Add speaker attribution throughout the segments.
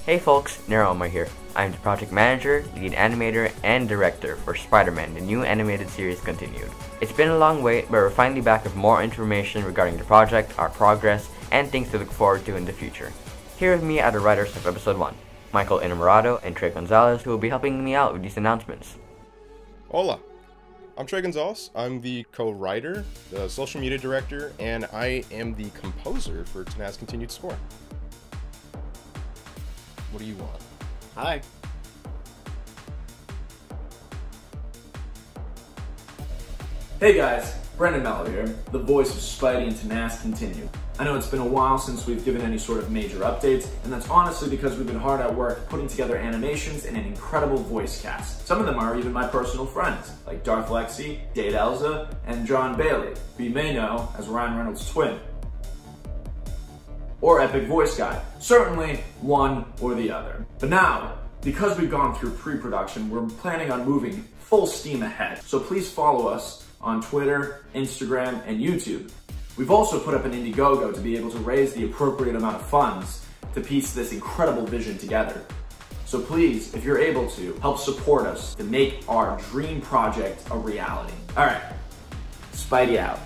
Speaker 1: Hey folks, Nero Omar here. I'm the project manager, lead animator, and director for Spider-Man, the new animated series continued. It's been a long wait, but we're finally back with more information regarding the project, our progress, and things to look forward to in the future. Here with me are the writers of episode 1, Michael Innamorato and Trae Gonzalez, who will be helping me out with these announcements.
Speaker 2: Hola, I'm Trae Gonzalez. I'm the co-writer, the social media director, and I am the composer for TNAS Continued Score. What do you want?
Speaker 3: Hi. Hey guys, Brandon Melo here, the voice of Spidey in TNAS Continued. I know it's been a while since we've given any sort of major updates, and that's honestly because we've been hard at work putting together animations and an incredible voice cast. Some of them are even my personal friends, like Darth Lexi, Dade Elza, and John Bailey, who you may know as Ryan Reynolds' twin. Or Epic Voice Guy, certainly one or the other. But now, because we've gone through pre-production, we're planning on moving full steam ahead. So please follow us on Twitter, Instagram, and YouTube. We've also put up an Indiegogo to be able to raise the appropriate amount of funds to piece this incredible vision together. So please, if you're able to, help support us to make our dream project a reality. All right, Spidey out.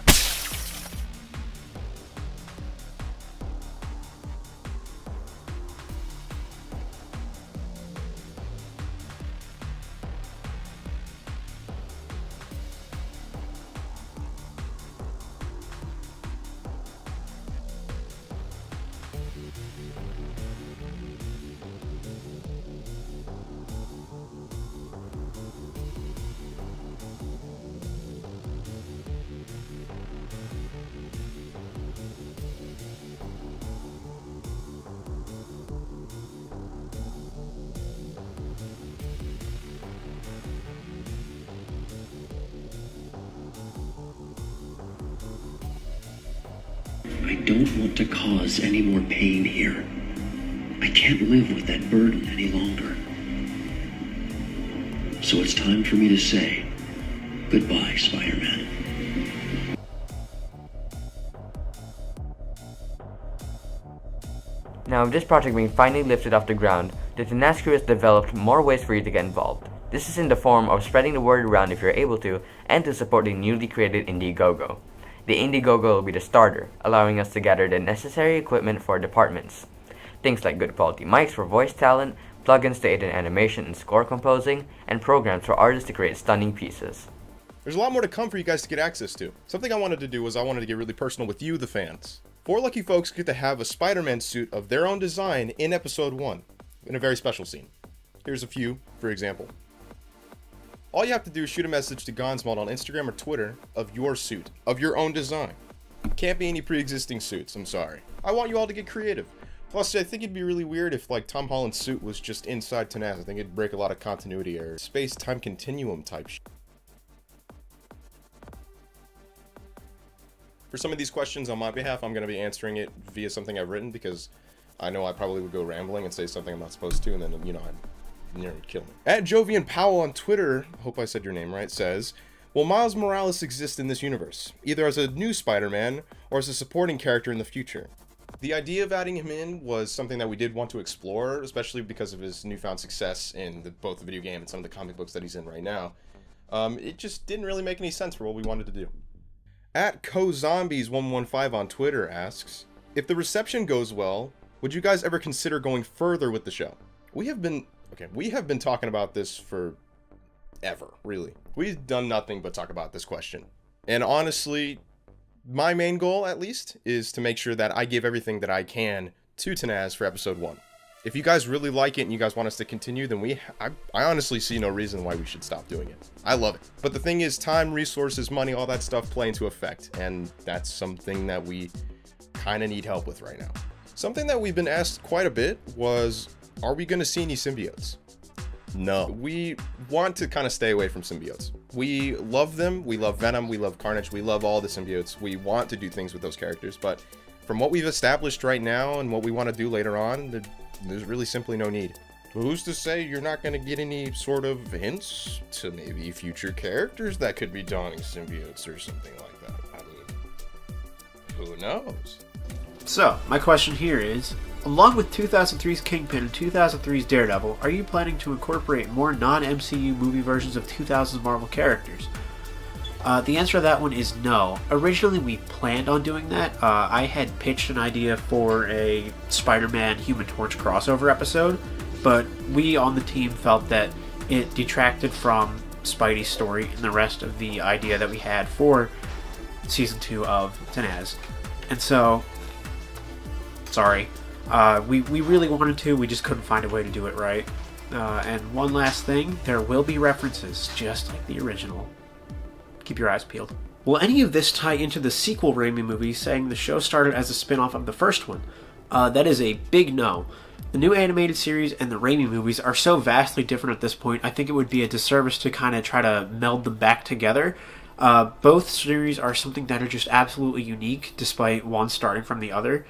Speaker 4: I don't want to cause any more pain here. I can't live with that burden any longer. So it's time for me to say goodbye, Spider-Man.
Speaker 1: Now with this project being finally lifted off the ground, the TNAS crew has developed more ways for you to get involved. This is in the form of spreading the word around if you're able to, and to support the newly created Indiegogo. The Indiegogo will be the starter, allowing us to gather the necessary equipment for departments. Things like good quality mics for voice talent, plugins to aid in animation and score composing, and programs for artists to create stunning pieces.
Speaker 2: There's a lot more to come for you guys to get access to. Something I wanted to do was I wanted to get really personal with you, the fans. 4 lucky folks get to have a Spider-Man suit of their own design in episode 1, in a very special scene. Here's a few, for example. All you have to do is shoot a message to Gonzalez on Instagram or Twitter of your suit, of your own design. Can't be any pre-existing suits, I'm sorry. I want you all to get creative. Plus, I think it'd be really weird if, like, Tom Holland's suit was just inside TNAS. I think it'd break a lot of continuity or space-time continuum type shit. For some of these questions on my behalf, I'm going to be answering it via something I've written because I know I probably would go rambling and say something I'm not supposed to, and then, you know, I'd nearly kill me. At Jovian Powell on Twitter, hope I said your name right, says, will Miles Morales exist in this universe, either as a new Spider-Man or as a supporting character in the future? The idea of adding him in was something that we did want to explore, especially because of his newfound success in both the video game and some of the comic books that he's in right now. It just didn't really make any sense for what we wanted to do. At CoZombies115 on Twitter asks, if the reception goes well, would you guys ever consider going further with the show? We have been talking about this for ever, really. We've done nothing but talk about this question. And honestly, my main goal, at least, is to make sure that I give everything that I can to TNAS for episode 1. If you guys really like it and you guys want us to continue, then I honestly see no reason why we should stop doing it. I love it. But the thing is, time, resources, money, all that stuff play into effect. And that's something that we kind of need help with right now. Something that we've been asked quite a bit was, are we going to see any symbiotes? No. We want to kind of stay away from symbiotes. We love them. We love Venom. We love Carnage. We love all the symbiotes. We want to do things with those characters. But from what we've established right now and what we want to do later on, there's really simply no need. Who's to say you're not going to get any sort of hints to maybe future characters that could be donning symbiotes or something like that? I mean, who knows?
Speaker 5: So, my question here is, Along with 2003's Kingpin and 2003's Daredevil, are you planning to incorporate more non-MCU movie versions of 2000's Marvel characters? The answer to that one is no. Originally, we planned on doing that. I had pitched an idea for a Spider-Man Human Torch crossover episode, but we on the team felt that it detracted from Spidey's story and the rest of the idea that we had for Season 2 of TNAS. And so, sorry. We really wanted to, we just couldn't find a way to do it right. And one last thing, there will be references, just like the original. Keep your eyes peeled. Will any of this tie into the sequel Raimi movie, saying the show started as a spin-off of the first one? That is a big no. The new animated series and the Raimi movies are so vastly different at this point, I think it would be a disservice to kind of try to meld them back together. Both series are something that are just absolutely unique, despite one starting from the other.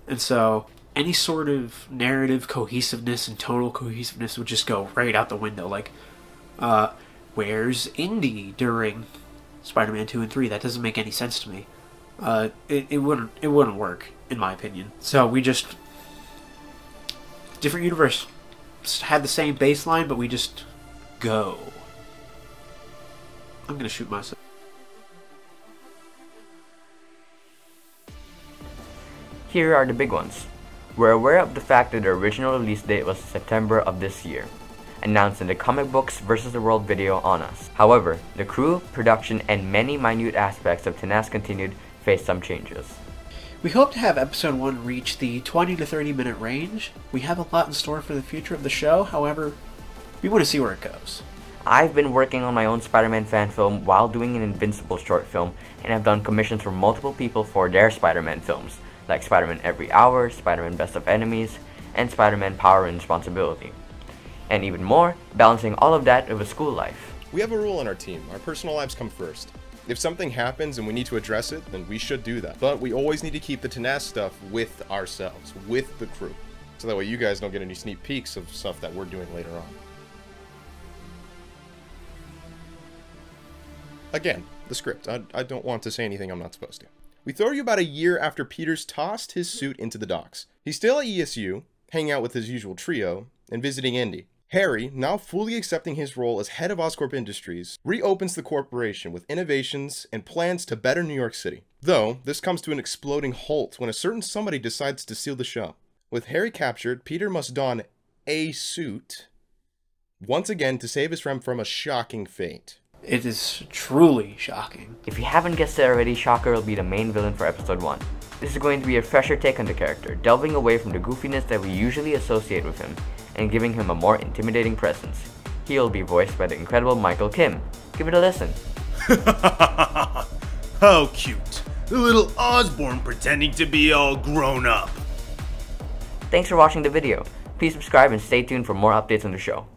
Speaker 5: And so, any sort of narrative cohesiveness and tonal cohesiveness would just go right out the window. Like, where's Indy during Spider-Man 2 and 3? That doesn't make any sense to me. It wouldn't work, in my opinion. So we just... different universe. Just had the same baseline, but we just go. I'm gonna shoot myself.
Speaker 1: Here are the big ones. We're aware of the fact that the original release date was September of this year, announced in the Comic Books vs. the World video on us. However, the crew, production, and many minute aspects of TNAS Continued face some changes.
Speaker 5: We hope to have episode 1 reach the 20 to 30 minute range. We have a lot in store for the future of the show, however, we want to see where it goes.
Speaker 1: I've been working on my own Spider-Man fan film while doing an Invincible short film, and have done commissions for multiple people for their Spider-Man films, like Spider-Man Every Hour, Spider-Man Best of Enemies, and Spider-Man Power and Responsibility. And even more, balancing all of that with a school life.
Speaker 2: We have a rule in our team. Our personal lives come first. If something happens and we need to address it, then we should do that. But we always need to keep the TNAS stuff with ourselves, with the crew. So that way you guys don't get any sneak peeks of stuff that we're doing later on. Again, the script. I don't want to say anything I'm not supposed to. We throw you about a year after Peter's tossed his suit into the docks. He's still at ESU, hanging out with his usual trio, and visiting Indy. Harry, now fully accepting his role as head of Oscorp Industries, reopens the corporation with innovations and plans to better New York City. Though, this comes to an exploding halt when a certain somebody decides to steal the show. With Harry captured, Peter must don a suit, once again to save his friend from a shocking fate.
Speaker 5: It is truly shocking.
Speaker 1: If you haven't guessed it already, Shocker will be the main villain for episode 1. This is going to be a fresher take on the character, delving away from the goofiness that we usually associate with him, and giving him a more intimidating presence. He'll be voiced by the incredible Michael Kim. Give it a listen.
Speaker 6: How cute. The little Osborn pretending to be all grown up.
Speaker 1: Thanks for watching the video. Please subscribe and stay tuned for more updates on the show.